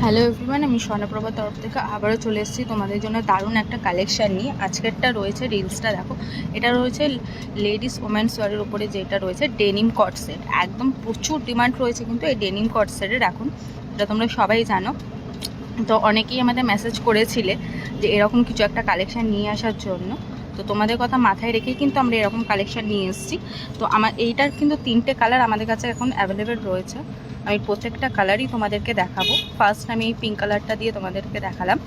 Hello everyone, আমি স্বর্ণপ্রভার তরফ থেকে আবারও চলে এসেছি তোমাদের জন্য দারুণ একটা কালেকশান নিয়ে। আজকেরটা রয়েছে, রিলসটা দেখো, এটা রয়েছে লেডিস ওমেন্স ওয়ারের উপরে, যেটা রয়েছে ডেনিম কট সেট। একদম প্রচুর ডিমান্ড রয়েছে কিন্তু এই ডেনিম কট সেটের এখন, এটা তোমরা সবাই জানো। তো অনেকেই আমাদের মেসেজ করেছিলে যে এরকম কিছু একটা কালেকশান নিয়ে আসার জন্য। তো তোমাদের কথা মাথায় রেখেই কিন্তু আমরা এরকম কালেকশান নিয়ে এসেছি। তো এইটার কিন্তু 3টে কালার আমাদের কাছে এখন অ্যাভেলেবেল রয়েছে। আমি প্রত্যেকটা কালারই তোমাদেরকে দেখাবো। ফার্স্ট আমি এই পিঙ্ক কালারটা দিয়ে তোমাদেরকে দেখালাম।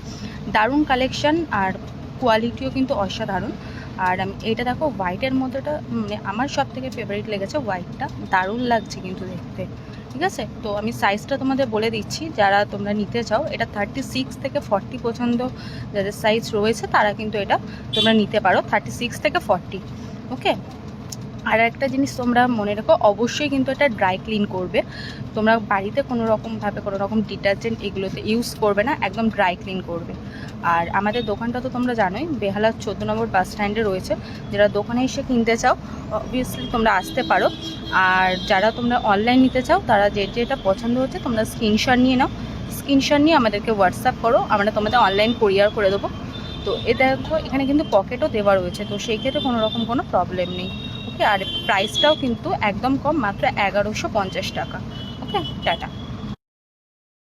দারুণ কালেকশান, আর কোয়ালিটিও কিন্তু অসাধারণ। আর আমি এইটা দেখো, হোয়াইটের মধ্যেটা মানে আমার সব থেকে ফেভারিট লেগেছে হোয়াইটটা, দারুণ লাগছে কিন্তু দেখতে। ঠিক আছে, তো আমি সাইজটা তোমাদের বলে দিচ্ছি, যারা তোমরা নিতে চাও। এটা 36 থেকে 40 পর্যন্ত যাদের সাইজ রয়েছে তারা কিন্তু এটা তোমরা নিতে পারো, 36 থেকে 40। ওকে, আর একটা জিনিস তোমরা মনে রাখো, অবশ্যই কিন্তু এটা ড্রাই ক্লিন করবে। তোমরা বাড়িতে কোনো রকম ডিটারজেন্ট এগুলোতে ইউজ করবে না, একদম ড্রাই ক্লিন করবে। আর আমাদের দোকানটা তো তোমরা জানোই, বেহালার 14 নম্বর বাস স্ট্যান্ডে রয়েছে। যারা দোকানে এসে কিনতে চাও অবভিয়াসলি তোমরা আসতে পারো। আর যারা তোমরা অনলাইন নিতে চাও তারা যেটা পছন্দ হচ্ছে তোমরা স্ক্রিনশট নিয়ে নাও, স্ক্রিনশট নিয়ে আমাদেরকে হোয়াটসঅ্যাপ করো, আমরা তোমাদের অনলাইন কুরিয়ার করে দেবো। তো এ দেখো, এখানে কিন্তু পকেটও দেওয়া রয়েছে, তো সেই ক্ষেত্রে কোনো প্রবলেম নেই। ওকে, আর প্রাইসটাও কিন্তু একদম কম, মাত্র 1150 টাকা। ওকে, টাটা।